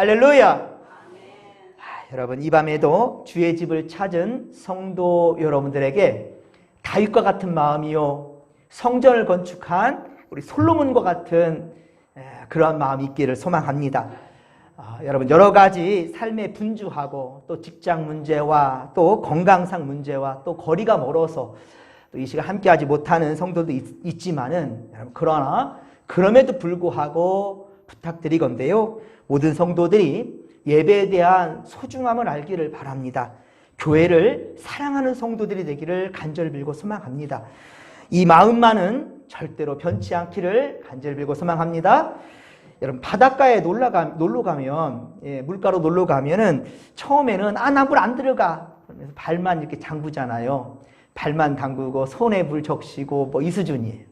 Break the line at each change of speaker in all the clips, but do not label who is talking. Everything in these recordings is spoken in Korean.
할렐루야. 여러분, 이 밤에도 주의 집을 찾은 성도 여러분들에게 다윗과 같은 마음이요, 성전을 건축한 우리 솔로몬과 같은 그러한 마음이 있기를 소망합니다. 여러분, 여러 가지 삶에 분주하고 또 직장 문제와 또 건강상 문제와 또 거리가 멀어서 또 이 시간 함께하지 못하는 성도도 있지만은, 여러분, 그러나 그럼에도 불구하고 부탁드리건대요, 모든 성도들이 예배에 대한 소중함을 알기를 바랍니다. 교회를 사랑하는 성도들이 되기를 간절히 빌고 소망합니다. 이 마음만은 절대로 변치 않기를 간절히 빌고 소망합니다. 여러분, 바닷가에 놀러 가면, 물가로 놀러 가면은 처음에는 나 물 안 들어가, 그러면서 발만 이렇게 잠그잖아요. 발만 담그고 손에 물 적시고 뭐 이 수준이에요.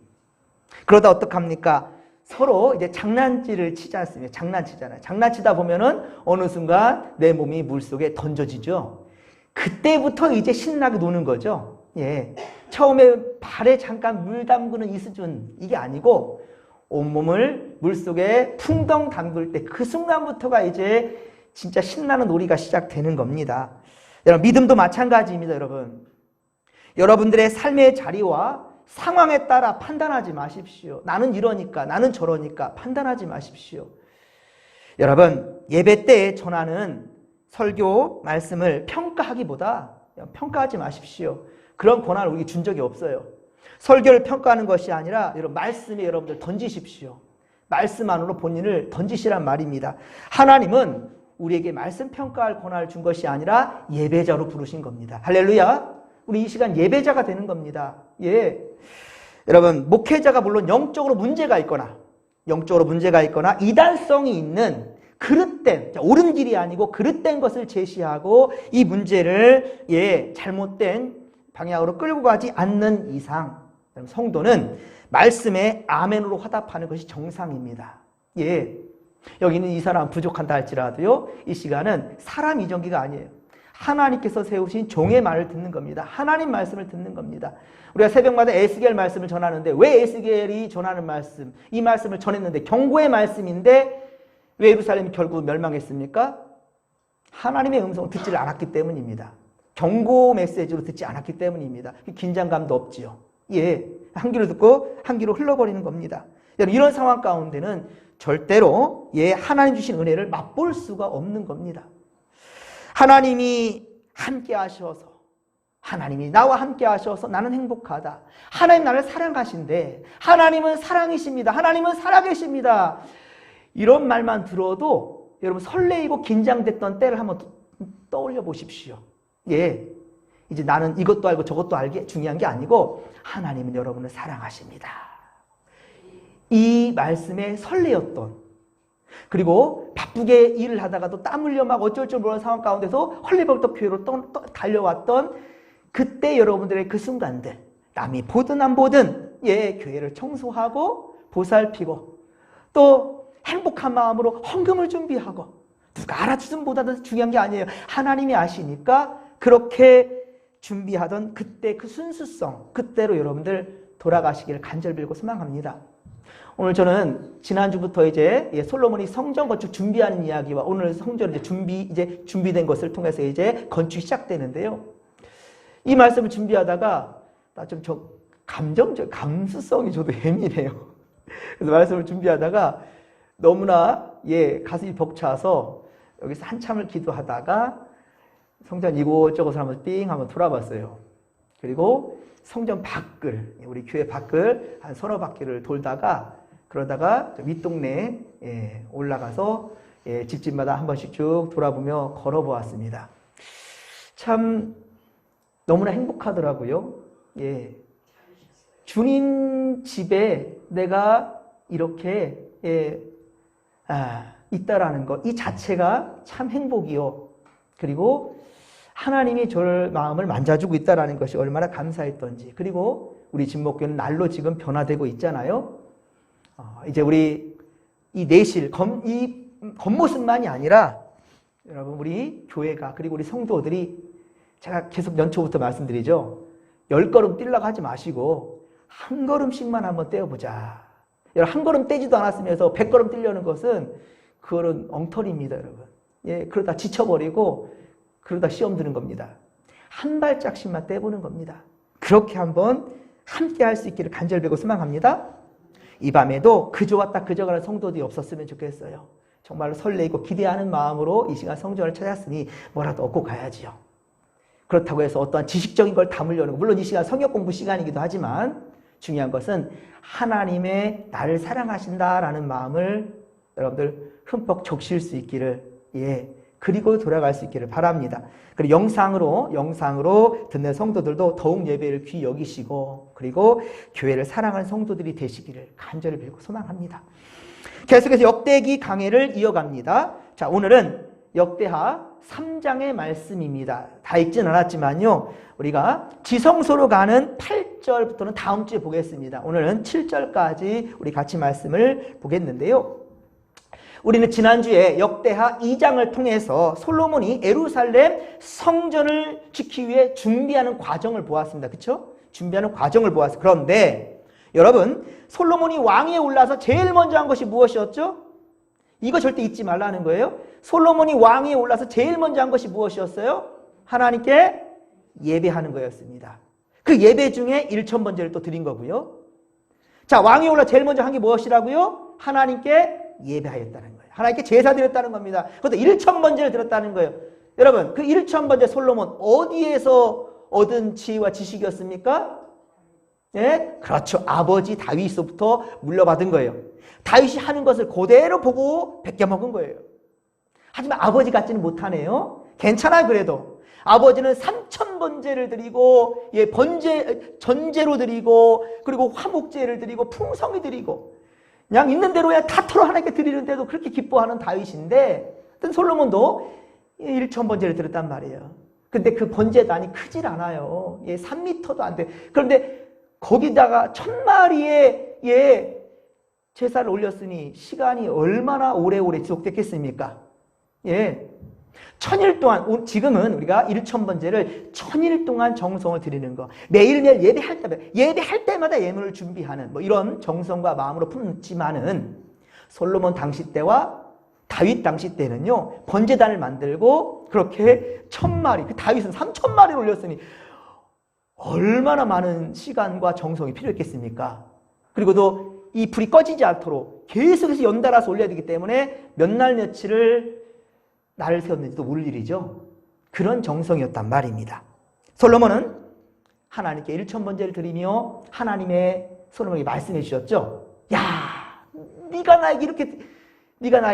그러다 어떡합니까? 서로 이제 장난질을 치지 않습니까? 장난치잖아요. 장난치다 보면은 어느 순간 내 몸이 물 속에 던져지죠. 그때부터 이제 신나게 노는 거죠. 처음에 발에 잠깐 물 담그는 이 수준, 이게 아니고 온몸을 물 속에 풍덩 담글 때 그 순간부터가 이제 진짜 신나는 놀이가 시작되는 겁니다. 여러분, 믿음도 마찬가지입니다, 여러분. 여러분들의 삶의 자리와 상황에 따라 판단하지 마십시오. 나는 이러니까, 나는 저러니까 판단하지 마십시오. 여러분, 예배 때 전하는 설교 말씀을 평가하기보다 평가하지 마십시오. 그런 권한을 우리에게 준 적이 없어요. 설교를 평가하는 것이 아니라 여러분, 말씀에 여러분들 던지십시오. 말씀 안으로 본인을 던지시란 말입니다. 하나님은 우리에게 말씀 평가할 권한을 준 것이 아니라 예배자로 부르신 겁니다. 할렐루야. 우리 이 시간 예배자가 되는 겁니다. 여러분, 목회자가 물론 영적으로 문제가 있거나 이단성이 있는 그릇된, 옳은 길이 아니고 그릇된 것을 제시하고 이 문제를 잘못된 방향으로 끌고 가지 않는 이상, 성도는 말씀에 아멘으로 화답하는 것이 정상입니다. 여기는 이 사람 부족한다 할지라도요, 이 시간은 사람 이정기가 아니에요. 하나님께서 세우신 종의 말을 듣는 겁니다. 하나님 말씀을 듣는 겁니다. 우리가 새벽마다 에스겔 말씀을 전하는데, 왜 에스겔이 전하는 말씀, 이 말씀을 전했는데 경고의 말씀인데 왜 예루살렘이 결국 멸망했습니까? 하나님의 음성을 듣지 않았기 때문입니다. 경고 메시지로 듣지 않았기 때문입니다. 긴장감도 없지요. 한 귀로 듣고 한 귀로 흘러버리는 겁니다. 이런 상황 가운데는 절대로 하나님 주신 은혜를 맛볼 수가 없는 겁니다. 하나님이 함께 하셔서, 하나님이 나와 함께 하셔서 나는 행복하다. 하나님 나를 사랑하신대. 하나님은 사랑이십니다. 하나님은 살아계십니다. 이런 말만 들어도 여러분 설레이고 긴장됐던 때를 한번 떠올려 보십시오. 이제 나는 이것도 알고 저것도 알게 중요한 게 아니고 하나님은 여러분을 사랑하십니다. 이 말씀에 설레었던, 그리고 바쁘게 일을 하다가도 땀 흘려 막 어쩔 줄 모르는 상황 가운데서 헐레벌떡 교회로 달려왔던 그때 여러분들의 그 순간들, 남이 보든 안 보든 교회를 청소하고 보살피고 또 행복한 마음으로 헌금을 준비하고, 누가 알아주든 보다든 중요한 게 아니에요. 하나님이 아시니까 그렇게 준비하던 그때 그 순수성, 그때로 여러분들 돌아가시기를 간절히 빌고 소망합니다. 오늘 저는 지난주부터 이제 솔로몬이 성전 건축 준비하는 이야기와 오늘 성전 이제 준비된 것을 통해서 이제 건축이 시작되는데요. 이 말씀을 준비하다가 나 좀 감수성이 저도 예민해요. 그래서 말씀을 준비하다가 너무나 가슴이 벅차서 여기서 한참을 기도하다가 성전 이곳저곳을 한번 돌아봤어요. 그리고 성전 밖을, 우리 교회 밖을 한 서너 바퀴를 돌다가, 그러다가 윗동네에 올라가서 집집마다 한 번씩 쭉 돌아보며 걸어보았습니다. 참 너무나 행복하더라고요. 주님 집에 내가 이렇게 있다라는 것, 이 자체가 참 행복이요. 그리고 하나님이 저를 마음을 만져주고 있다라는 것이 얼마나 감사했던지. 그리고 우리 진목교는 날로 지금 변화되고 있잖아요. 이제 우리 이 내실, 이 겉모습만이 아니라 여러분, 우리 교회가, 그리고 우리 성도들이, 제가 계속 연초부터 말씀드리죠. 10걸음 뛰려고 하지 마시고 한 걸음씩만 한번 떼어보자. 여러분, 한 걸음 떼지도 않았으면서 100걸음 뛰려는 것은 그거는 엉터리입니다, 여러분. 예, 그러다 지쳐버리고 그러다 시험 드는 겁니다. 한 발짝씩만 떼보는 겁니다. 그렇게 한번 함께 할 수 있기를 간절히 빌고 소망합니다. 이 밤에도 그저 왔다 그저 가는 성도들이 없었으면 좋겠어요. 정말로 설레이고 기대하는 마음으로 이 시간 성전을 찾았으니 뭐라도 얻고 가야지요. 그렇다고 해서 어떠한 지식적인 걸 담으려는 거, 물론 이 시간 성역 공부 시간이기도 하지만 중요한 것은 하나님의 나를 사랑하신다라는 마음을 여러분들 흠뻑 적실 수 있기를, 그리고 돌아갈 수 있기를 바랍니다. 그리고 영상으로 듣는 성도들도 더욱 예배를 귀히 여기시고 그리고 교회를 사랑하는 성도들이 되시기를 간절히 빌고 소망합니다. 계속해서 역대기 강해를 이어갑니다. 자, 오늘은 역대하 3장의 말씀입니다. 다 읽진 않았지만요, 우리가 지성소로 가는 8절부터는 다음 주에 보겠습니다. 오늘은 7절까지 우리 같이 말씀을 보겠는데요. 우리는 지난주에 역대하 2장을 통해서 솔로몬이 예루살렘 성전을 짓기 위해 준비하는 과정을 보았습니다. 그렇죠? 준비하는 과정을 보았어요. 그런데 여러분, 솔로몬이 왕위에 올라서 제일 먼저 한 것이 무엇이었죠? 이거 절대 잊지 말라는 거예요. 솔로몬이 왕위에 올라서 제일 먼저 한 것이 무엇이었어요? 하나님께 예배하는 거였습니다. 그 예배 중에 1,000번제를 또 드린 거고요. 자, 왕위에 올라 제일 먼저 한 게 무엇이라고요? 하나님께 예배하였다는 거예요. 하나님께 제사 드렸다는 겁니다. 그것도 1,000번제를 드렸다는 거예요. 여러분, 그 1,000번제 솔로몬 어디에서 얻은 지혜와 지식이었습니까? 예? 그렇죠. 아버지 다윗으로부터 물려받은 거예요. 다윗이 하는 것을 그대로 보고 베껴먹은 거예요. 하지만 아버지 같지는 못하네요. 괜찮아요, 그래도. 아버지는 3,000번제를 드리고, 전제로 드리고, 그리고 화목제를 드리고, 풍성히 드리고, 그냥 있는 대로 다 털어 하나님께 드리는데도 그렇게 기뻐하는 다윗인데, 어떤 솔로몬도 1,000번제를 드렸단 말이에요. 근데 그 번제단이 크질 않아요. 3m도 안 돼. 그런데 거기다가 1,000마리의 제사를 올렸으니 시간이 얼마나 오래오래 지속됐겠습니까? 1,000일 동안, 지금은 우리가 1,000번제를 1,000일 동안 정성을 드리는 거, 매일매일 예배할 때마다 예물을 준비하는 이런 정성과 마음으로 품지만은 솔로몬 당시 때와 다윗 당시 때는요, 번제단을 만들고 그렇게 1,000마리, 그 다윗은 3,000마리를 올렸으니 얼마나 많은 시간과 정성이 필요했겠습니까? 그리고도 이 불이 꺼지지 않도록 계속해서 연달아서 올려야 되기 때문에 몇 날 며칠을 날을 세웠는지도 모를 일이죠. 그런 정성이었단 말입니다. 솔로몬은 하나님께 1,000번제를 드리며 하나님의 솔로몬에게 말씀해 주셨죠. 야, 네가 나에게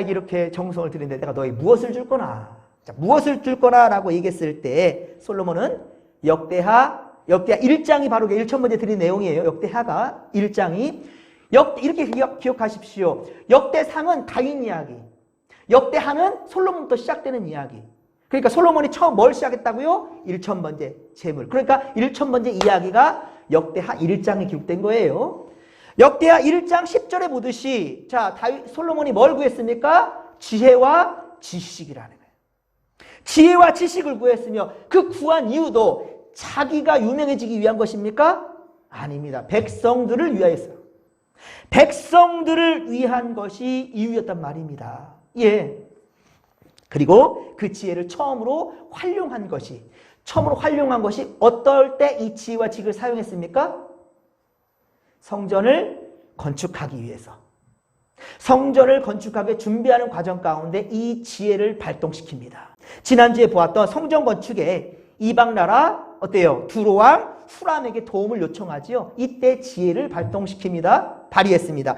이렇게 정성을 드리는데 내가 너에게 무엇을 줄 거나? 자, 무엇을 줄 거나라고 얘기했을 때 솔로몬은 역대하 1장이 바로 1,000번제 드린 내용이에요. 역대하가 1장이 이렇게 기억하십시오. 역대상은 다윗 이야기, 역대하는 솔로몬부터 시작되는 이야기. 그러니까 솔로몬이 처음 뭘 시작했다고요? 1,000번제 제물. 그러니까 1,000번제 이야기가 역대하 1장에 기록된 거예요. 역대하 1장 10절에 보듯이, 자, 솔로몬이 뭘 구했습니까? 지혜와 지식이라는 거예요. 지혜와 지식을 구했으며 그 구한 이유도 자기가 유명해지기 위한 것입니까? 아닙니다. 백성들을 위하여서. 백성들을 위한 것이 이유였단 말입니다. 그리고 그 지혜를 처음으로 활용한 것이 어떨 때 이 지혜와 지식을 사용했습니까? 성전을 건축하기 위해서. 성전을 건축하게 준비하는 과정 가운데 이 지혜를 발동시킵니다. 지난주에 보았던 성전 건축에 이방 나라 어때요? 두로왕 후람에게 도움을 요청하지요. 이때 지혜를 발동시킵니다. 발휘했습니다.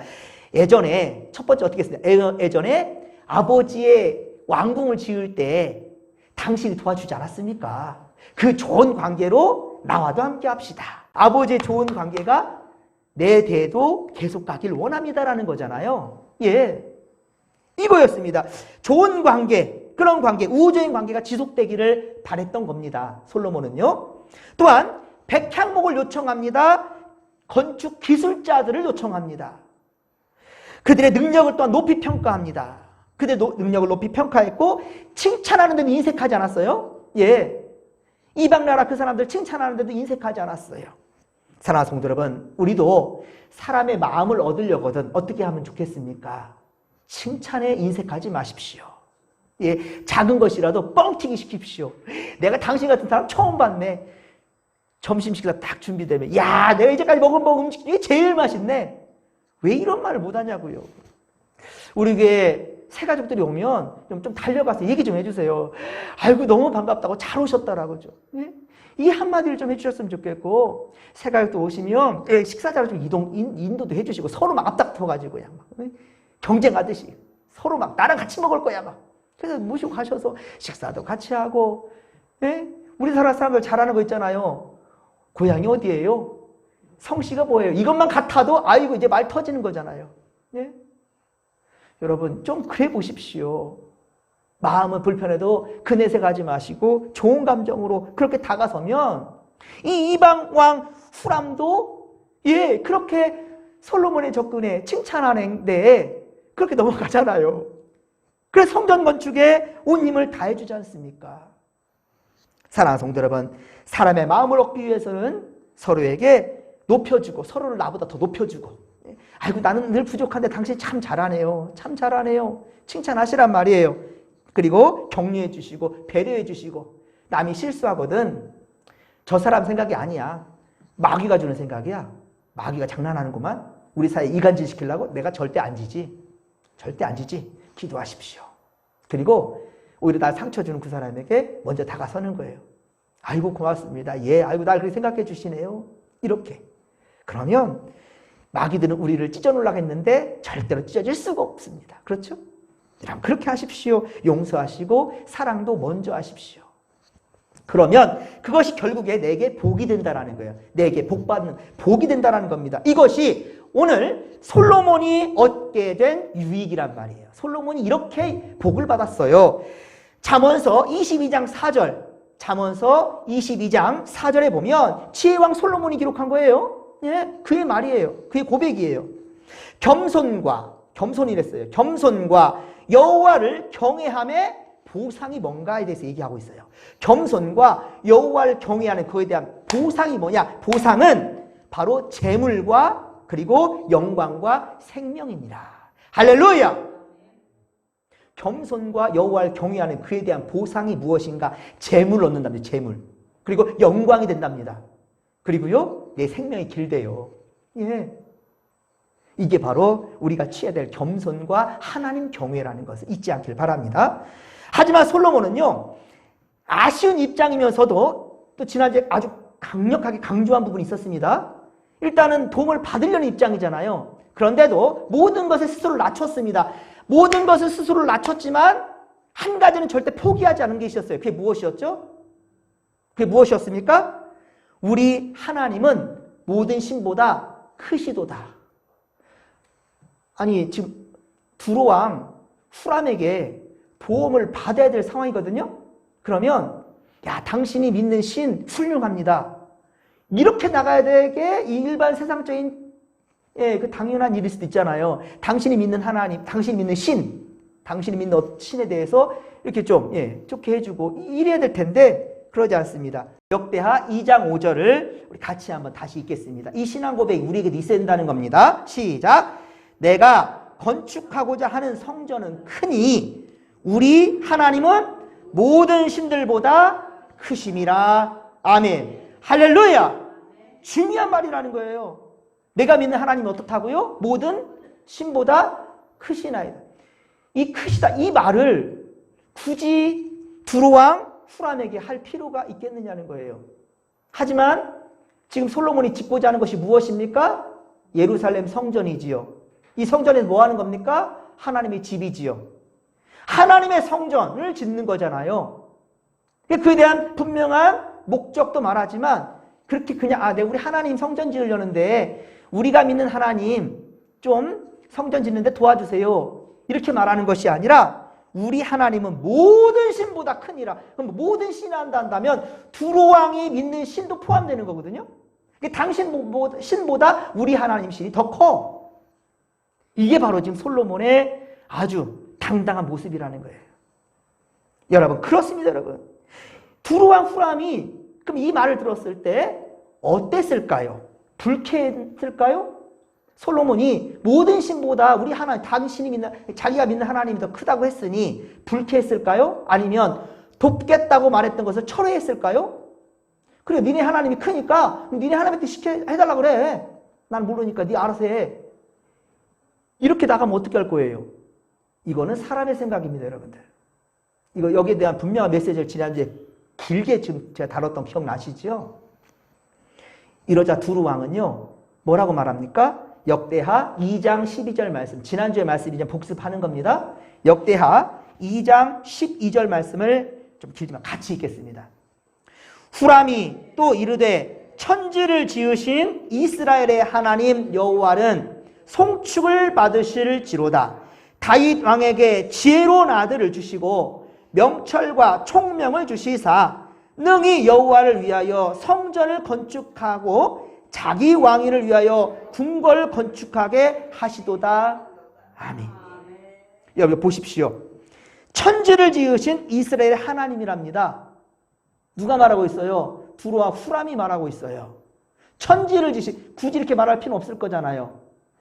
예전에 첫 번째 어떻게 했습니까? 예전에 아버지의 왕궁을 지을 때 당신이 도와주지 않았습니까? 그 좋은 관계로 나와도 함께 합시다. 아버지의 좋은 관계가 내 대도 계속 가길 원합니다라는 거잖아요. 이거였습니다. 좋은 관계, 그런 관계, 우호적인 관계가 지속되기를 바랬던 겁니다. 솔로몬은요. 또한 백향목을 요청합니다. 건축 기술자들을 요청합니다. 그들의 능력을 또한 높이 평가합니다. 그들의 능력을 높이 평가했고 칭찬하는 데도 인색하지 않았어요. 이방 나라 그 사람들 칭찬하는 데도 인색하지 않았어요. 사랑하는 성도 여러분, 우리도 사람의 마음을 얻으려거든 어떻게 하면 좋겠습니까? 칭찬에 인색하지 마십시오. 예, 작은 것이라도 뻥튀기 시킵시오. 내가 당신 같은 사람 처음 봤네. 점심 식사 딱 준비되면 야, 내가 이제까지 먹은 음식 중에 제일 맛있네. 왜 이런 말을 못하냐고요. 우리 교회 새 가족들이 오면 좀 달려가서 얘기 좀 해주세요. 아이고 너무 반갑다고 잘 오셨다라고 좀. 예? 이 한마디를 좀 해주셨으면 좋겠고, 새 가족도 오시면 예, 식사 자리 좀 인도도 해주시고 서로 막 앞다퉈가지고 그냥 막 경쟁하듯이 서로 막 나랑 같이 먹을 거야 막. 그래서 모시고 가셔서 식사도 같이 하고. 예? 우리나라 사람들 잘하는 거 있잖아요. 고향이 어디예요? 성씨가 뭐예요? 이것만 같아도 아이고 이제 말 터지는 거잖아요. 예? 여러분 좀 그래 보십시오. 마음은 불편해도 그내색하지 마시고 좋은 감정으로 그렇게 다가서면 이 이방 왕 후람도 예 그렇게 솔로몬의 접근에 칭찬하는데 그렇게 넘어가잖아요. 그래서 성전 건축에 온 힘을 다해주지 않습니까? 사랑하는 성도 여러분, 사람의 마음을 얻기 위해서는 서로에게 높여주고 서로를 나보다 더 높여주고 아이고 나는 늘 부족한데 당신 참 잘하네요. 참 잘하네요. 칭찬하시란 말이에요. 그리고 격려해 주시고 배려해 주시고 남이 실수하거든 저 사람 생각이 아니야. 마귀가 주는 생각이야. 마귀가 장난하는구만. 우리 사이에 이간질 시키려고 내가 절대 안 지지. 절대 안 지지. 기도하십시오. 그리고 오히려 날 상처 주는 그 사람에게 먼저 다가서는 거예요. 아이고 고맙습니다. 예, 아이고 날 그렇게 생각해 주시네요. 이렇게. 그러면 마귀들은 우리를 찢어놓으려고 했는데 절대로 찢어질 수가 없습니다. 그렇죠? 여러분 그렇게 하십시오. 용서하시고 사랑도 먼저 하십시오. 그러면 그것이 결국에 내게 복이 된다라는 거예요. 내게 복받는 복이 된다라는 겁니다. 이것이 오늘 솔로몬이 얻게 된 유익이란 말이에요. 솔로몬이 이렇게 복을 받았어요. 잠언서 22장 4절 잠언서 22장 4절에 보면 지혜왕 솔로몬이 기록한 거예요. 예, 그의 말이에요. 그의 고백이에요. 겸손이랬어요. 겸손과 여호와를 경외함의 보상이 뭔가에 대해서 얘기하고 있어요. 겸손과 여호와를 경외하는 그에 대한 보상이 뭐냐? 보상은 바로 재물과 그리고 영광과 생명입니다. 할렐루야! 겸손과 여호와를 경외하는 그에 대한 보상이 무엇인가? 재물을 얻는답니다. 재물. 그리고 영광이 된답니다. 그리고요, 내 생명이 길대요. 예. 이게 바로 우리가 취해야 될 겸손과 하나님 경외라는 것을 잊지 않길 바랍니다. 하지만 솔로몬은요, 아쉬운 입장이면서도 또 지난주에 아주 강력하게 강조한 부분이 있었습니다. 일단은 도움을 받으려는 입장이잖아요. 그런데도 모든 것을 스스로 낮췄습니다. 모든 것을 스스로 낮췄지만 한 가지는 절대 포기하지 않은 게 있었어요. 그게 무엇이었죠? 그게 무엇이었습니까? 우리 하나님은 모든 신보다 크시도다. 아니 지금 두로왕 후람에게 보험을 받아야 될 상황이거든요. 그러면 야 당신이 믿는 신 훌륭합니다. 이렇게 나가야 되게 이 일반 세상적인 예, 그 당연한 일일 수도 있잖아요. 당신이 믿는 하나님, 당신이 믿는 신, 당신이 믿는 신에 대해서 이렇게 좀 좋게 해주고 이래야 될 텐데 그러지 않습니다. 역대하 2장 5절을 우리 같이 한번 다시 읽겠습니다. 이 신앙 고백이 우리에게도 있어야 된다는 겁니다. 시작! 내가 건축하고자 하는 성전은 크니 우리 하나님은 모든 신들보다 크심이라. 아멘. 할렐루야. 중요한 말이라는 거예요. 내가 믿는 하나님은 어떻다고요? 모든 신보다 크시나이다. 이 크시다 이 말을 굳이 두로왕 후람에게 할 필요가 있겠느냐는 거예요. 하지만 지금 솔로몬이 짓고자 하는 것이 무엇입니까? 예루살렘 성전이지요. 이 성전에서 뭐 하는 겁니까? 하나님의 집이지요. 하나님의 성전을 짓는 거잖아요. 그에 대한 분명한 목적도 말하지만 그렇게 그냥 우리 하나님 성전 지으려는데 우리가 믿는 하나님 좀 성전 짓는데 도와주세요. 이렇게 말하는 것이 아니라 우리 하나님은 모든 신보다 크니라. 그럼 모든 신이 한다면 두로왕이 믿는 신도 포함되는 거거든요. 당신 신보다 우리 하나님 신이 더 커. 이게 바로 지금 솔로몬의 아주 당당한 모습이라는 거예요. 여러분 그렇습니다. 여러분 두로왕 후람이 그럼 이 말을 들었을 때 어땠을까요? 불쾌했을까요? 솔로몬이 모든 신보다 우리 하나님, 당신이 믿는, 자기가 믿는 하나님이 더 크다고 했으니 불쾌했을까요? 아니면 돕겠다고 말했던 것을 철회했을까요? 그래, 니네 하나님이 크니까 니네 하나님한테 해달라고 그래. 난 모르니까 니 알아서 해. 이렇게 나가면 어떻게 할 거예요? 이거는 사람의 생각입니다, 여러분들. 이거 여기에 대한 분명한 메시지를 지난주에 길게 지금 제가 다뤘던 기억나시죠? 이러자 두루 왕은요, 뭐라고 말합니까? 역대하 2장 12절 말씀, 지난주의 말씀 이제 복습하는 겁니다. 역대하 2장 12절 말씀을 좀 길지만 같이 읽겠습니다. 후람이 또 이르되 천지를 지으신 이스라엘의 하나님 여호와는 송축을 받으실지로다. 다윗 왕에게 지혜로운 아들을 주시고 명철과 총명을 주시사 능히 여호와를 위하여 성전을 건축하고 자기 왕위를 위하여 궁궐을 건축하게 하시도다. 아멘. 여러분 보십시오. 천지를 지으신 이스라엘의 하나님이랍니다. 누가 말하고 있어요? 두루와 후람이 말하고 있어요. 천지를 지으신, 굳이 이렇게 말할 필요는 없을 거잖아요.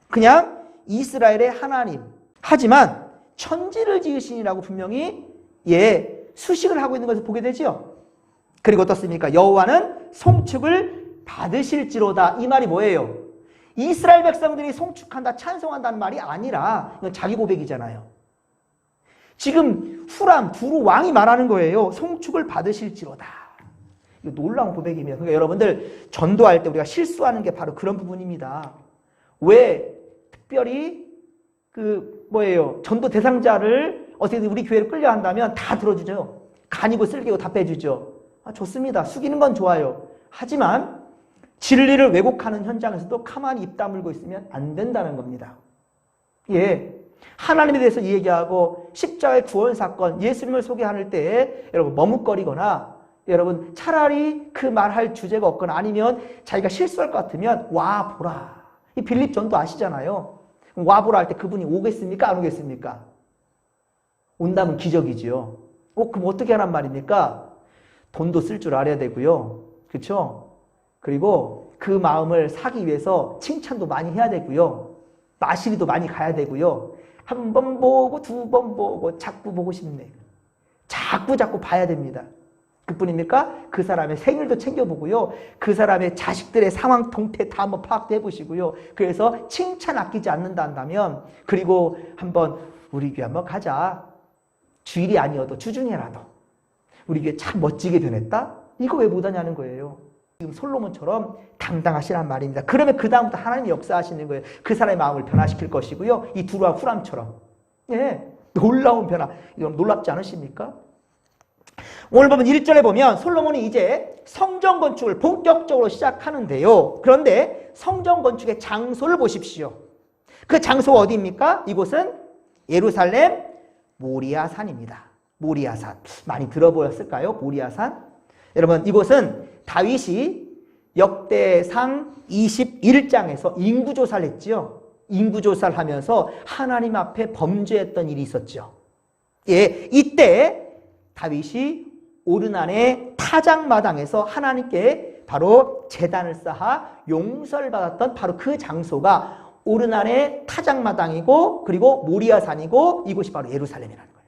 그냥 이스라엘의 하나님. 하지만 천지를 지으신이라고 분명히 수식을 하고 있는 것을 보게 되죠. 그리고 어떻습니까? 여호와는 송축을 받으실지로다. 이 말이 뭐예요? 이스라엘 백성들이 송축한다, 찬송한다는 말이 아니라 이건 자기 고백이잖아요. 지금 후람, 두루 왕이 말하는 거예요. 송축을 받으실지로다. 이거 놀라운 고백입니다. 그러니까 여러분들 전도할 때 우리가 실수하는 게 바로 그런 부분입니다. 왜 특별히 전도 대상자를 어떻게든 우리 교회로 끌려한다면 다 들어주죠. 간이고 쓸개고 답해주죠. 좋습니다. 숙이는 건 좋아요. 하지만 진리를 왜곡하는 현장에서도 가만히 입 다물고 있으면 안 된다는 겁니다. 하나님에 대해서 얘기하고 십자가의 구원 사건, 예수님을 소개할 때 여러분 머뭇거리거나 여러분 차라리 그 말할 주제가 없거나 아니면 자기가 실수할 것 같으면 와 보라. 이 빌립 전도 아시잖아요. 와 보라 할 때 그분이 오겠습니까? 안 오겠습니까? 온다면 기적이지요. 그럼 어떻게 하란 말입니까? 돈도 쓸 줄 알아야 되고요. 그렇죠? 그리고 그 마음을 사기 위해서 칭찬도 많이 해야 되고요. 마시리도 많이 가야 되고요. 한 번 보고 두 번 보고 자꾸 보고 싶네. 자꾸 봐야 됩니다. 그뿐입니까? 그 사람의 생일도 챙겨보고요. 그 사람의 자식들의 상황 동태 다 한번 파악도 해보시고요. 그래서 칭찬 아끼지 않는다 한다면 그리고 한번 우리 교회 한번 가자. 주일이 아니어도 주중에라도 우리 교회 참 멋지게 변했다? 이거 왜 못하냐는 거예요. 지금 솔로몬처럼 당당하시란 말입니다. 그러면 그 다음부터 하나님이 역사하시는 거예요. 그 사람의 마음을 변화시킬 것이고요. 이 두루와 후람처럼 놀라운 변화. 이건 놀랍지 않으십니까? 오늘 보면 1절에 보면 솔로몬이 이제 성전 건축을 본격적으로 시작하는데요. 그런데 성전 건축의 장소를 보십시오. 그 장소가 어디입니까? 이곳은 예루살렘 모리아산입니다. 모리아산. 많이 들어보셨을까요? 모리아산. 여러분 이곳은 다윗이 역대상 21장에서 인구조사를 했지요. 인구조사를 하면서 하나님 앞에 범죄했던 일이 있었죠. 이때 다윗이 오르난의 타작마당에서 하나님께 바로 제단을 쌓아 용서를 받았던 바로 그 장소가 오르난의 타작마당이고 그리고 모리아산이고 이곳이 바로 예루살렘이라는 거예요.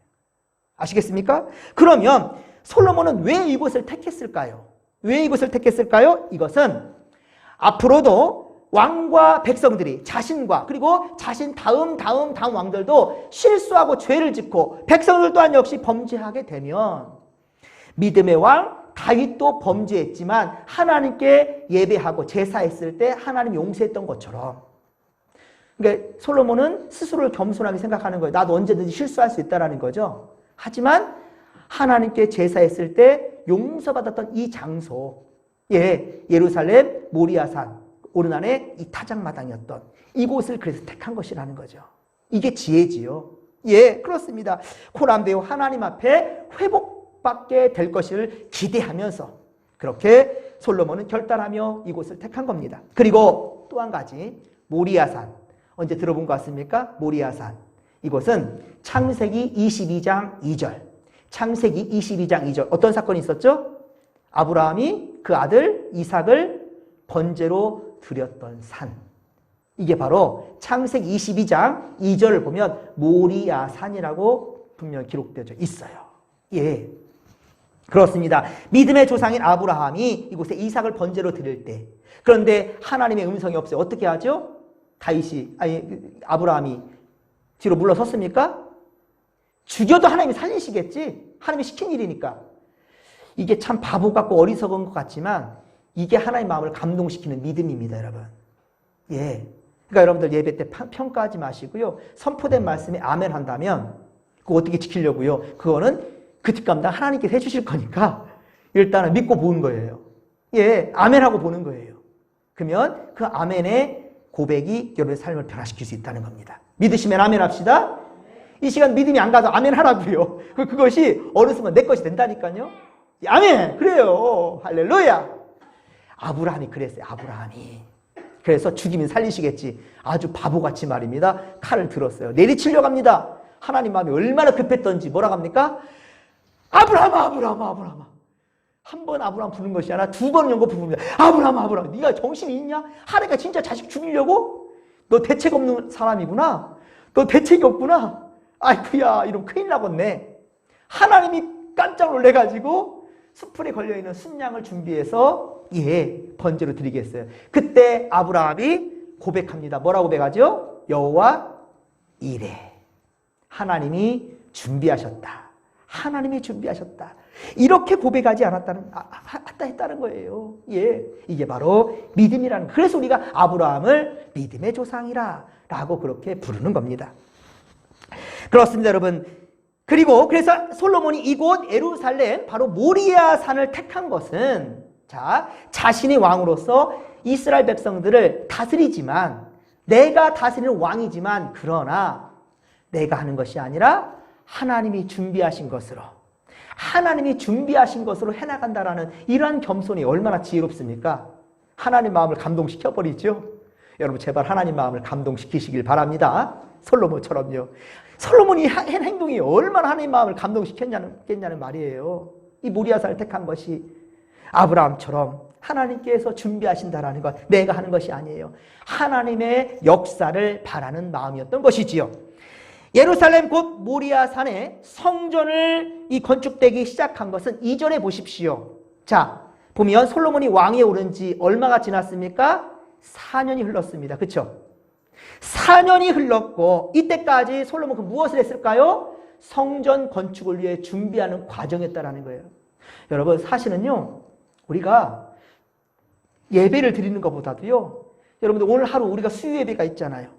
아시겠습니까? 그러면 솔로몬은 왜 이곳을 택했을까요? 왜 이곳을 택했을까요? 이것은 앞으로도 왕과 백성들이 자신과 그리고 자신 다음 왕들도 실수하고 죄를 짓고 백성들 또한 역시 범죄하게 되면 믿음의 왕 다윗도 범죄했지만 하나님께 예배하고 제사했을 때 하나님 용서했던 것처럼 그러니까 솔로몬은 스스로를 겸손하게 생각하는 거예요. 나도 언제든지 실수할 수 있다는 거죠. 하지만 하나님께 제사했을 때 용서받았던 이 장소 예루살렘 모리아산 오르난의 이 타작마당이었던 이곳을 그래서 택한 것이라는 거죠. 이게 지혜지요. 그렇습니다. 코람데오 하나님 앞에 회복받게 될 것을 기대하면서 그렇게 솔로몬은 결단하며 이곳을 택한 겁니다. 그리고 또 한 가지 모리아산 언제 들어본 것 같습니까? 모리아산 이곳은 창세기 22장 2절 창세기 22장 2절 어떤 사건이 있었죠? 아브라함이 그 아들 이삭을 번제로 드렸던 산. 이게 바로 창세기 22장 2절을 보면 모리아 산이라고 분명 기록되어 있어요. 예. 그렇습니다. 믿음의 조상인 아브라함이 이곳에 이삭을 번제로 드릴 때, 그런데 하나님의 음성이 없어요. 어떻게 하죠? 아브라함이 뒤로 물러섰습니까? 죽여도 하나님이 살리시겠지. 하나님이 시킨 일이니까. 이게 참 바보 같고 어리석은 것 같지만 이게 하나님의 마음을 감동시키는 믿음입니다, 여러분. 예. 그러니까 여러분들 예배 때 평가하지 마시고요. 선포된 말씀에 아멘 한다면 그거 어떻게 지키려고요? 그거는 그 뒷감당 하나님께서 해주실 거니까 일단은 믿고 보는 거예요. 예, 아멘하고 보는 거예요. 그러면 그 아멘의 고백이 여러분의 삶을 변화시킬 수 있다는 겁니다. 믿으시면 아멘 합시다. 이 시간 믿음이 안 가서 아멘 하라고요. 그것이 어느 순간 내 것이 된다니까요. 아멘! 그래요. 할렐루야! 아브라함이 그랬어요. 아브라함이. 그래서 죽이면 살리시겠지. 아주 바보같이 말입니다. 칼을 들었어요. 내리치려고 합니다. 하나님 마음이 얼마나 급했던지 뭐라고 합니까? 아브라함아. 한 번 아브라함 부른 것이 아니라 두 번 연거 부릅니다. 아브라함. 네가 정신이 있냐? 하나님가 진짜 자식 죽이려고? 너 대책 없는 사람이구나. 너 대책이 없구나. 아이쿠야, 이러면 큰일 나겠네. 하나님이 깜짝 놀래가지고 숯불에 걸려있는 순양을 준비해서 번제로 드리겠어요. 그때 아브라함이 고백합니다. 뭐라고 고백하죠? 여호와 이레. 하나님이 준비하셨다. 하나님이 준비하셨다. 이렇게 고백하지 했다는 거예요. 예, 이게 바로 믿음이라는. 그래서 우리가 아브라함을 믿음의 조상이라 라고 그렇게 부르는 겁니다. 그렇습니다, 여러분. 그리고 그래서 솔로몬이 이곳 예루살렘 바로 모리아 산을 택한 것은 자신이 왕으로서 이스라엘 백성들을 다스리지만, 내가 다스리는 왕이지만, 그러나 내가 하는 것이 아니라 하나님이 준비하신 것으로 해나간다라는 이러한 겸손이 얼마나 지혜롭습니까? 하나님 마음을 감동시켜버리죠. 여러분 제발 하나님 마음을 감동시키시길 바랍니다. 솔로몬처럼요. 솔로몬이 한 행동이 얼마나 하나님 마음을 감동시켰냐는 말이에요. 이 모리아산을 택한 것이 아브라함처럼 하나님께서 준비하신다라는 것, 내가 하는 것이 아니에요. 하나님의 역사를 바라는 마음이었던 것이지요. 예루살렘 곧 모리아산에 성전을 건축되기 시작한 것은 이전에 보십시오. 자, 보면 솔로몬이 왕위에 오른 지 얼마가 지났습니까? 4년이 흘렀습니다. 그렇죠? 4년이 흘렀고 이때까지 솔로몬은 무엇을 했을까요? 성전 건축을 위해 준비하는 과정이었다라는 거예요. 여러분 사실은요, 우리가 예배를 드리는 것보다도요, 여러분들 오늘 하루 우리가 수요 예배가 있잖아요.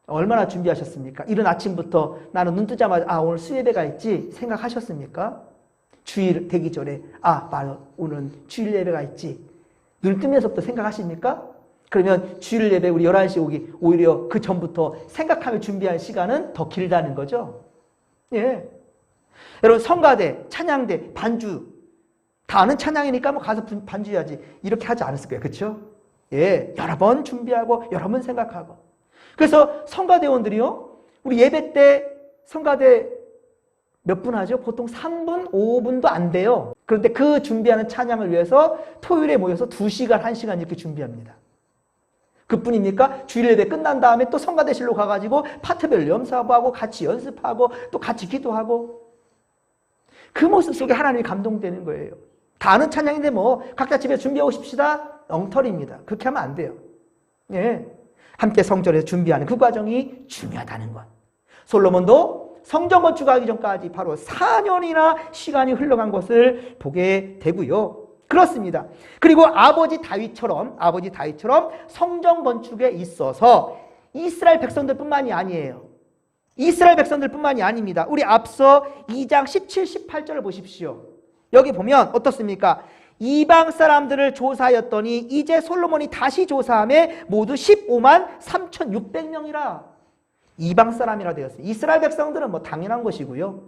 얼마나 준비하셨습니까? 이른 아침부터 나는 눈 뜨자마자 오늘 수요 예배가 있지 생각하셨습니까? 주일 되기 전에 바로 오늘 주일 예배가 있지 눈 뜨면서부터 생각하십니까? 그러면 주일 예배 우리 11시 오기 오히려 그 전부터 생각하며 준비한 시간은 더 길다는 거죠. 예. 여러분 성가대, 찬양대, 반주 다 아는 찬양이니까 가서 반주해야지 이렇게 하지 않았을 거예요. 그렇죠? 예. 여러 번 준비하고 여러 번 생각하고. 그래서 성가대원들이요, 우리 예배 때 성가대 몇 분 하죠? 보통 3분, 5분도 안 돼요. 그런데 그 준비하는 찬양을 위해서 토요일에 모여서 2시간, 1시간 이렇게 준비합니다. 그뿐입니까? 주일 예배 끝난 다음에 또 성가대실로 가가지고 파트별 염사하고 같이 연습하고 또 같이 기도하고, 그 모습 속에 하나님이 감동되는 거예요. 다 아는 찬양인데 각자 집에 준비하고 싶시다? 엉터리입니다. 그렇게 하면 안 돼요. 예. 함께 성전에서 준비하는 그 과정이 중요하다는 것. 솔로몬도 성전 건축하기 전까지 바로 4년이나 시간이 흘러간 것을 보게 되고요. 그렇습니다. 그리고 아버지 다윗처럼 성전 건축에 있어서 이스라엘 백성들뿐만이 아니에요. 이스라엘 백성들뿐만이 아닙니다. 우리 앞서 2장 17, 18절을 보십시오. 여기 보면 어떻습니까? 이방 사람들을 조사하였더니 이제 솔로몬이 다시 조사함에 모두 15만 3,600명이라. 이방 사람이라 되었어요. 이스라엘 백성들은 당연한 것이고요.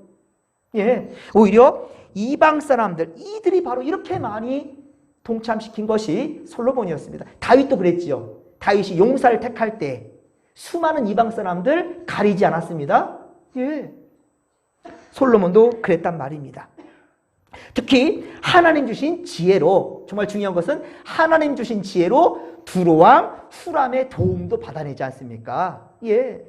예, 오히려 이방 사람들, 이들이 바로 이렇게 많이 동참시킨 것이 솔로몬이었습니다. 다윗도 그랬지요. 다윗이 용사를 택할 때 수많은 이방 사람들 가리지 않았습니다. 예, 솔로몬도 그랬단 말입니다. 특히 하나님 주신 지혜로, 정말 중요한 것은 하나님 주신 지혜로 두로왕 후람의 도움도 받아내지 않습니까? 예.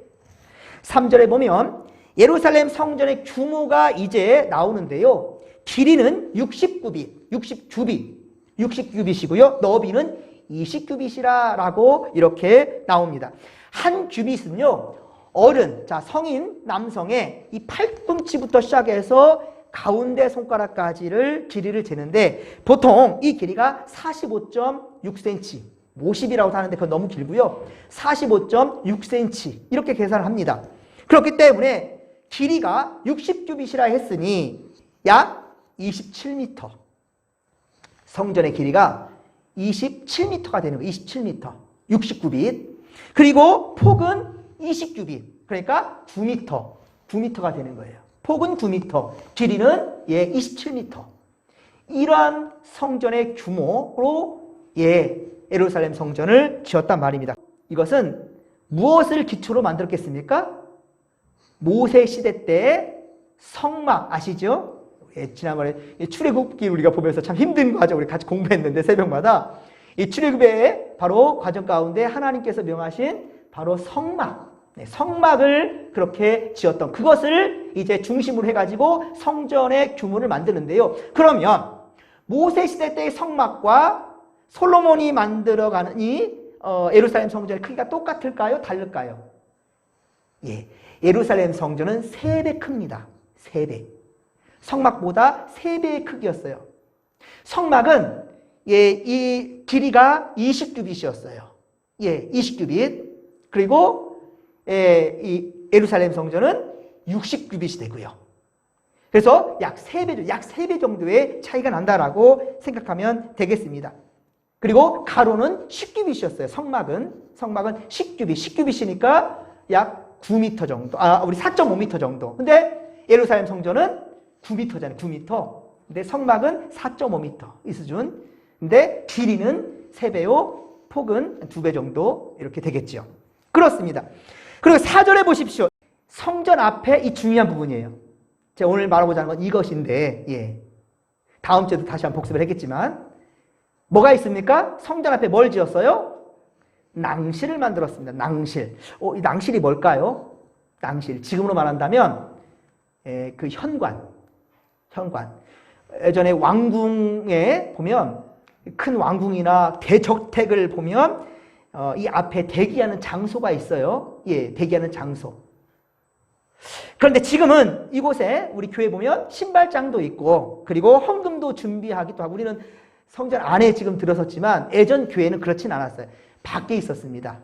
3절에 보면 예루살렘 성전의 규모가 이제 나오는데요. 길이는 60규빗, 60규빗이고요. 너비는 20규빗이라고 이렇게 나옵니다. 한 규빗은요, 어른, 자, 성인 남성의 이 팔꿈치부터 시작해서 가운데 손가락까지를 길이를 재는데, 보통 이 길이가 45.6cm, 50이라고 하는데 그건 너무 길고요. 45.6cm 이렇게 계산을 합니다. 그렇기 때문에 길이가 60규빗이라 했으니 약 27m. 성전의 길이가 27m가 되는 거예요. 27m. 60규빗. 그리고 폭은 20규빗. 그러니까 9m. 9m가 되는 거예요. 폭은 9m. 길이는 27m. 이러한 성전의 규모로 예루살렘 성전을 지었단 말입니다. 이것은 무엇을 기초로 만들었겠습니까? 모세 시대 때 성막 아시죠? 지난번에 출애굽기 우리가 보면서 참 힘든 과정 우리 같이 공부했는데 새벽마다 이 출애굽의 바로 과정 가운데 하나님께서 명하신 바로 성막, 성막을 그렇게 지었던 그것을 이제 중심으로 해가지고 성전의 규모를 만드는데요. 그러면 모세 시대 때의 성막과 솔로몬이 만들어가는 이 예루살렘 성전의 크기가 똑같을까요? 다를까요? 예, 예루살렘 성전은 3배 큽니다. 3배. 성막보다 3배의 크기였어요. 성막은 이 길이가 20규빗이었어요. 20규빗. 그리고 이 예루살렘 성전은 60규빗이 되고요. 그래서 약 3배 정도의 차이가 난다라고 생각하면 되겠습니다. 그리고 가로는 10규빗이었어요. 성막은 10규빗이니까 약 9m 정도. 우리 4.5m 정도. 근데 예루살렘 성전은 9m잖아요. 9m. 근데 성막은 4.5m 이 수준. 근데 길이는 3배요. 폭은 2배 정도 이렇게 되겠죠. 그렇습니다. 그리고 4절에 보십시오. 성전 앞에 이 중요한 부분이에요. 제가 오늘 말하고자 하는 건 이것인데, 다음 주에도 다시 한번 복습을 했겠지만 뭐가 있습니까? 성전 앞에 뭘 지었어요? 낭실을 만들었습니다. 낭실. 이 낭실이 뭘까요? 낭실. 지금으로 말한다면 그 현관. 예전에 왕궁에 보면 큰 왕궁이나 대저택을 보면 이 앞에 대기하는 장소가 있어요. 대기하는 장소. 그런데 지금은 이곳에 우리 교회 보면 신발장도 있고 그리고 헌금도 준비하기도 하고 우리는 성전 안에 지금 들어섰지만 예전 교회는 그렇진 않았어요. 밖에 있었습니다.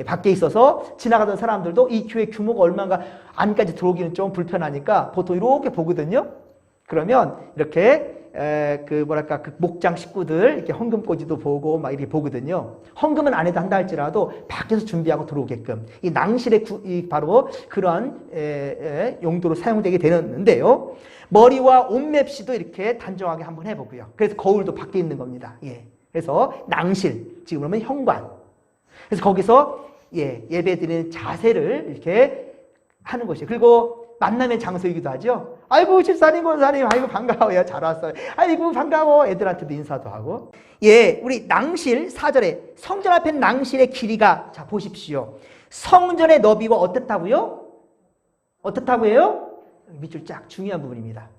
밖에 있어서 지나가던 사람들도 이 교회 규모가 얼마인가 안까지 들어오기는 좀 불편하니까 보통 이렇게 보거든요. 그러면 이렇게 그 목장 식구들 이렇게 헌금꽂이도 보고 막 이렇게 보거든요. 헌금은 안 해도 한다 할지라도 밖에서 준비하고 들어오게끔 이 낭실의 바로 그런 용도로 사용되게 되는데요. 머리와 옷맵시도 이렇게 단정하게 한번 해보고요. 그래서 거울도 밖에 있는 겁니다. 그래서 낭실, 지금 그러면 현관. 그래서 거기서 예배드리는 자세를 이렇게 하는 것이에요. 그리고 만남의 장소이기도 하죠. 아이고 집사님, 권사님, 아이고 반가워요. 잘 왔어요. 아이고 반가워. 애들한테도 인사도 하고. 우리 낭실 4절에 성전 앞에 낭실의 길이가 자 보십시오. 성전의 너비와 어떻다고요? 어떻다고 해요? 밑줄 쫙 중요한 부분입니다.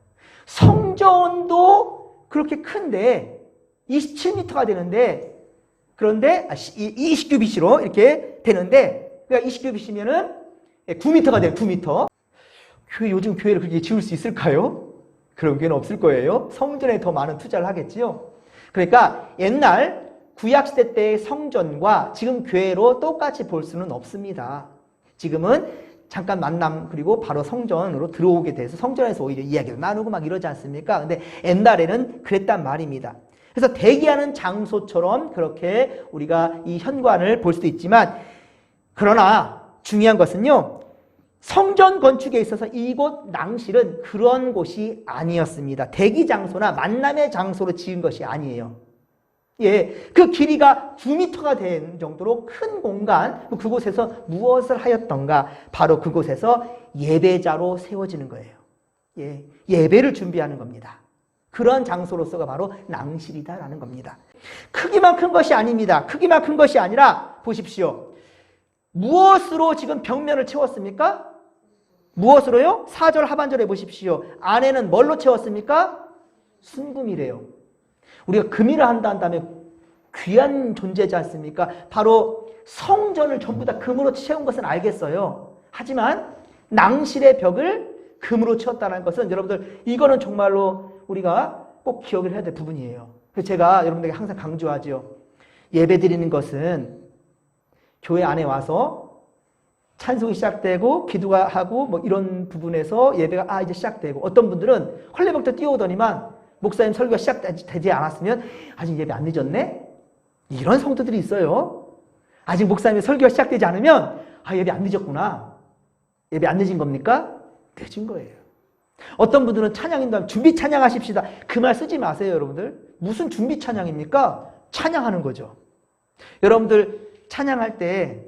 성전도 그렇게 큰데 27m가 되는데 그런데 20규빗으로 이렇게 되는데 그러니까 20규빗이면은 9m가 돼요. 9m. 요즘 교회를 그렇게 지을 수 있을까요? 그런 교회는 없을 거예요. 성전에 더 많은 투자를 하겠지요. 그러니까 옛날 구약시대 때의 성전과 지금 교회로 똑같이 볼 수는 없습니다. 지금은 잠깐 만남 그리고 바로 성전으로 들어오게 돼서 성전에서 오히려 이야기를 나누고 막 이러지 않습니까? 근데 옛날에는 그랬단 말입니다. 그래서 대기하는 장소처럼 그렇게 우리가 이 현관을 볼 수도 있지만 그러나 중요한 것은요. 성전 건축에 있어서 이곳 낭실은 그런 곳이 아니었습니다. 대기 장소나 만남의 장소로 지은 것이 아니에요. 그 길이가 9m가 된 정도로 큰 공간, 그곳에서 무엇을 하였던가? 바로 그곳에서 예배자로 세워지는 거예요. 예배를 준비하는 겁니다. 그런 장소로서가 바로 낭실이다라는 겁니다. 크기만 큰 것이 아닙니다. 크기만 큰 것이 아니라 보십시오. 무엇으로 지금 벽면을 채웠습니까? 무엇으로요? 4절 하반절에 보십시오. 안에는 뭘로 채웠습니까? 순금이래요. 우리가 금이라 한다면 귀한 존재지 않습니까? 바로 성전을 전부 다 금으로 채운 것은 알겠어요. 하지만 낭실의 벽을 금으로 채웠다는 것은 여러분들 이거는 정말로 우리가 꼭 기억을 해야 될 부분이에요. 그래서 제가 여러분들에게 항상 강조하죠. 예배 드리는 것은 교회 안에 와서 찬송이 시작되고 기도가 하고 뭐 이런 부분에서 예배가 이제 시작되고 어떤 분들은 헐레벌떡 뛰어오더니만 목사님 설교가 시작되지 않았으면 아직 예배 안 늦었네? 이런 성도들이 있어요. 아직 목사님의 설교가 시작되지 않으면 예배 안 늦었구나. 예배 안 늦은 겁니까? 늦은 거예요. 어떤 분들은 찬양인도 준비 찬양하십시다. 그 말 쓰지 마세요, 여러분들. 무슨 준비 찬양입니까? 찬양하는 거죠. 여러분들 찬양할 때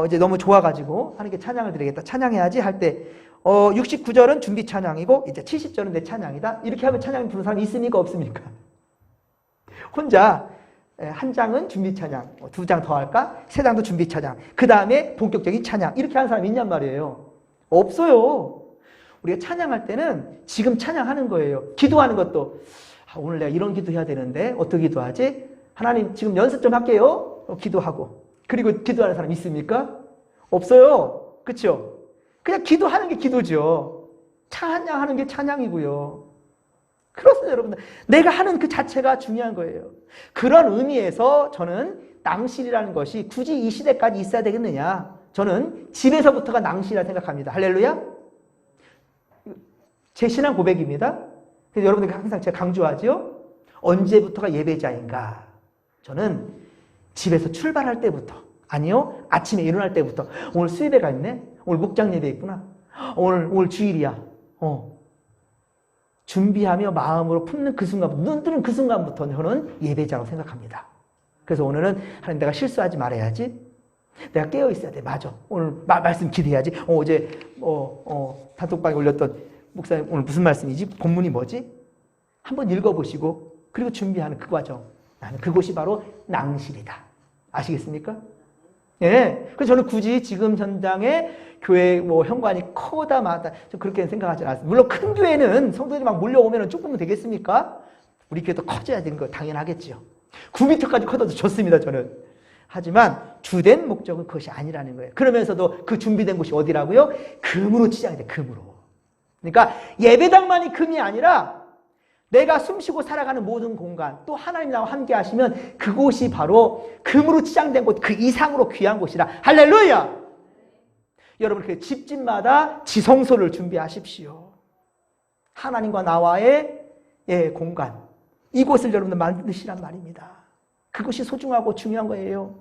이제 너무 좋아가지고 하나님께 찬양을 드리겠다. 찬양해야지 할 때 69절은 준비 찬양이고 이제 70절은 내 찬양이다. 이렇게 하면 찬양 부르는 사람이 있습니까? 없습니까? 혼자 한 장은 준비 찬양, 2장 더 할까? 3장도 준비 찬양. 그 다음에 본격적인 찬양. 이렇게 하는 사람이 있냔 말이에요. 없어요. 우리가 찬양할 때는 지금 찬양하는 거예요. 기도하는 것도 오늘 내가 이런 기도해야 되는데 어떻게 기도하지? 하나님 지금 연습 좀 할게요. 기도하고. 그리고 기도하는 사람 있습니까? 없어요. 그렇죠? 그냥 기도하는 게 기도죠. 찬양하는 게 찬양이고요. 그렇습니다, 여러분들. 내가 하는 그 자체가 중요한 거예요. 그런 의미에서 저는 낭실이라는 것이 굳이 이 시대까지 있어야 되겠느냐? 저는 집에서부터가 낭실이라 생각합니다. 할렐루야? 제 신앙 고백입니다. 그래서 여러분들 항상 제가 강조하죠. 언제부터가 예배자인가? 저는 집에서 출발할 때부터, 아니요, 아침에 일어날 때부터, 오늘 수예배가 있네? 오늘 목장 예배 있구나? 오늘 주일이야. 준비하며 마음으로 품는 그 순간, 눈 뜨는 그 순간부터 저는 예배자라고 생각합니다. 그래서 오늘은 하나님 내가 실수하지 말아야지. 내가 깨어 있어야 돼. 맞아. 오늘 말씀 기대해야지. 어제 단톡방에 올렸던 목사님 오늘 무슨 말씀이지? 본문이 뭐지? 한번 읽어보시고 그리고 준비하는 그 과정. 나는 그곳이 바로 낭실이다. 아시겠습니까? 예. 그래서 저는 굳이 지금 현장에 교회 현관이 커다 마다 좀 그렇게 생각하지 않습니다. 물론 큰 교회는 성도들이 막 몰려오면 조금은 되겠습니까? 우리 교회도 커져야 되는 거 당연하겠죠. 9m까지 커도 좋습니다, 저는. 하지만 주된 목적은 그것이 아니라는 거예요. 그러면서도 그 준비된 곳이 어디라고요? 금으로 치장이 돼, 금으로. 그러니까 예배당만이 금이 아니라 내가 숨쉬고 살아가는 모든 공간, 또 하나님 나와 함께 하시면 그곳이 바로 금으로 치장된 곳, 그 이상으로 귀한 곳이라. 할렐루야! 여러분, 그 집집마다 지성소를 준비하십시오. 하나님과 나와의 공간, 이곳을 여러분들 만드시란 말입니다. 그것이 소중하고 중요한 거예요.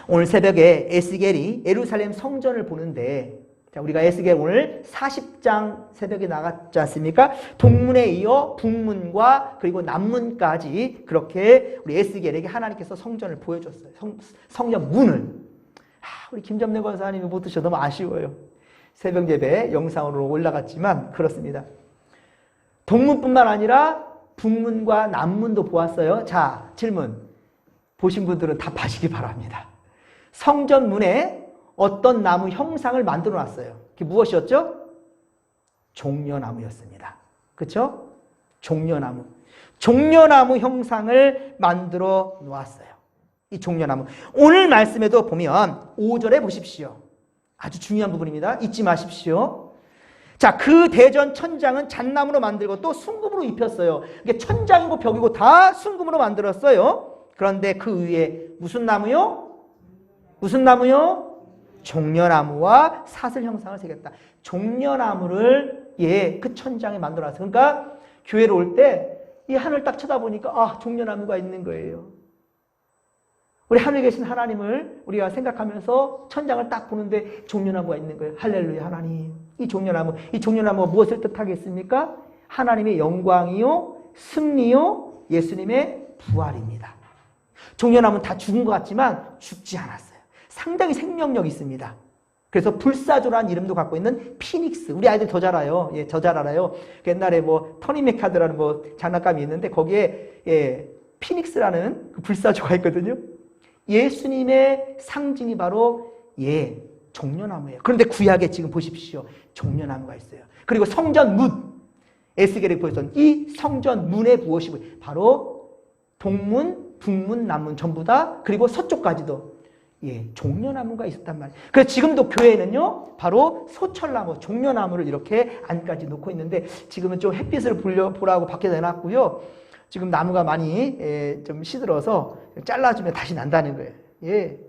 오늘 새벽에 에스겔이 예루살렘 성전을 보는데, 자, 우리가 에스겔 오늘 40장 새벽에 나갔지 않습니까? 동문에 이어 북문과 그리고 남문까지 그렇게 우리 에스겔에게 하나님께서 성전을 보여줬어요. 성전 문을. 우리 김점래 권사님이 못 드셔서 너무 아쉬워요. 새벽 예배 영상으로 올라갔지만 그렇습니다. 동문뿐만 아니라 북문과 남문도 보았어요. 자, 질문. 보신 분들은 답하시기 바랍니다. 성전 문에 어떤 나무 형상을 만들어 놨어요. 그게 무엇이었죠? 종려나무였습니다. 그렇죠? 종려나무. 종려나무 형상을 만들어 놓았어요. 이 종려나무. 오늘 말씀에도 보면 5절에 보십시오. 아주 중요한 부분입니다. 잊지 마십시오. 자, 그 대전 천장은 잣나무로 만들고 또 순금으로 입혔어요. 이게 천장이고 벽이고 다 순금으로 만들었어요. 그런데 그 위에 무슨 나무요? 무슨 나무요? 종려나무와 사슬 형상을 새겼다. 종려나무를 그 천장에 만들어놨어요. 그러니까 교회로 올 때 이 하늘 딱 쳐다보니까 종려나무가 있는 거예요. 우리 하늘에 계신 하나님을 우리가 생각하면서 천장을 딱 보는데 종려나무가 있는 거예요. 할렐루야, 하나님. 이 종려나무가 무엇을 뜻하겠습니까? 하나님의 영광이요, 승리요, 예수님의 부활입니다. 종려나무는 다 죽은 것 같지만 죽지 않았어요. 상당히 생명력이 있습니다. 그래서 불사조라는 이름도 갖고 있는 피닉스. 우리 아이들이 더 잘 알아요. 예, 더 잘 알아요. 옛날에 뭐 터니 메카드라는 뭐 장난감이 있는데 거기에 피닉스라는 그 불사조가 있거든요. 예수님의 상징이 바로 종려나무예요. 그런데 구약에 지금 보십시오. 종려나무가 있어요. 그리고 성전 문, 에스겔에 보였던 이 성전 문의 무엇이 바로 동문, 북문, 남문 전부 다, 그리고 서쪽까지도 종려나무가 있었단 말이에요. 그래서 지금도 교회는요, 바로 소철나무, 종려나무를 이렇게 안까지 놓고 있는데, 지금은 좀 햇빛을 보라고 밖에 내놨고요. 지금 나무가 많이 좀 시들어서 잘라주면 다시 난다는 거예요. 예.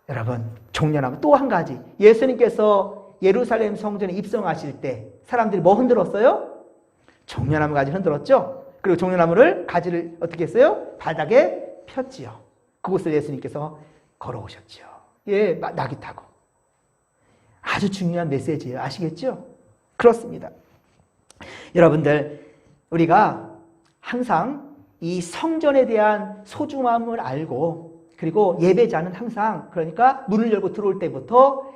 여러분, 종려나무 또 한 가지. 예수님께서 예루살렘 성전에 입성하실 때 사람들이 뭐 흔들었어요? 종려나무 가지 흔들었죠? 그리고 종려나무를 가지를 어떻게 했어요? 바닥에 폈지요. 그곳을 예수님께서 걸어오셨죠. 예, 나귀 타고. 아주 중요한 메시지예요. 아시겠죠? 그렇습니다. 여러분들, 우리가 항상 이 성전에 대한 소중함을 알고, 그리고 예배자는 항상, 그러니까 문을 열고 들어올 때부터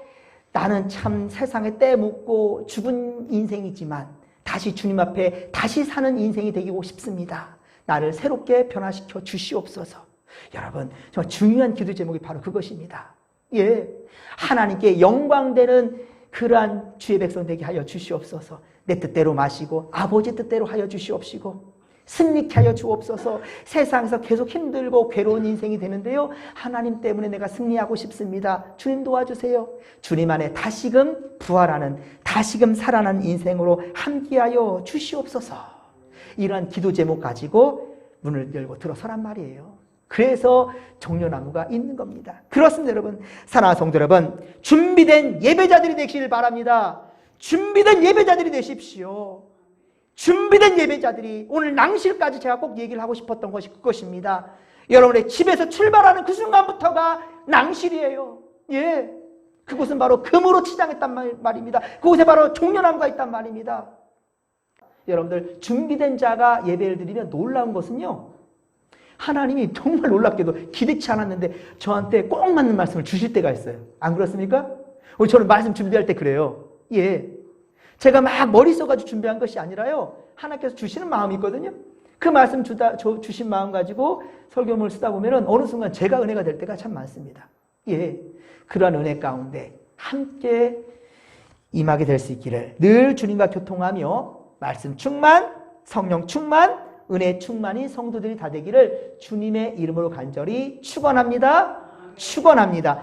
나는 참 세상에 때 묻고 죽은 인생이지만 다시 주님 앞에 다시 사는 인생이 되고 싶습니다. 나를 새롭게 변화시켜 주시옵소서. 여러분, 정말 중요한 기도 제목이 바로 그것입니다. 예, 하나님께 영광되는 그러한 주의 백성 되게 하여 주시옵소서. 내 뜻대로 마시고 아버지 뜻대로 하여 주시옵시고 승리케 하여 주옵소서. 세상에서 계속 힘들고 괴로운 인생이 되는데요, 하나님 때문에 내가 승리하고 싶습니다. 주님 도와주세요. 주님 안에 다시금 부활하는, 다시금 살아나는 인생으로 함께하여 주시옵소서. 이러한 기도 제목 가지고 문을 열고 들어서란 말이에요. 그래서 종려나무가 있는 겁니다. 그렇습니다, 여러분. 사랑하는 성도 여러분, 준비된 예배자들이 되시길 바랍니다. 준비된 예배자들이 되십시오. 준비된 예배자들이, 오늘 낭실까지 제가 꼭 얘기를 하고 싶었던 것이 그것입니다. 여러분의 집에서 출발하는 그 순간부터가 낭실이에요. 예, 그곳은 바로 금으로 치장했단 말입니다. 그곳에 바로 종려나무가 있단 말입니다. 여러분들, 준비된 자가 예배를 드리면 놀라운 것은요, 하나님이 정말 놀랍게도 기대치 않았는데 저한테 꼭 맞는 말씀을 주실 때가 있어요. 안 그렇습니까? 저는 말씀 준비할 때 그래요. 예, 제가 막 머리 써가지고 준비한 것이 아니라요, 하나님께서 주시는 마음이 있거든요. 그 말씀 주신 마음 가지고 설교문을 쓰다 보면 어느 순간 제가 은혜가 될 때가 참 많습니다. 예, 그러한 은혜 가운데 함께 임하게 될 수 있기를, 늘 주님과 교통하며 말씀 충만, 성령 충만, 은혜 충만이 성도들이 다 되기를 주님의 이름으로 간절히 축원합니다. 축원합니다.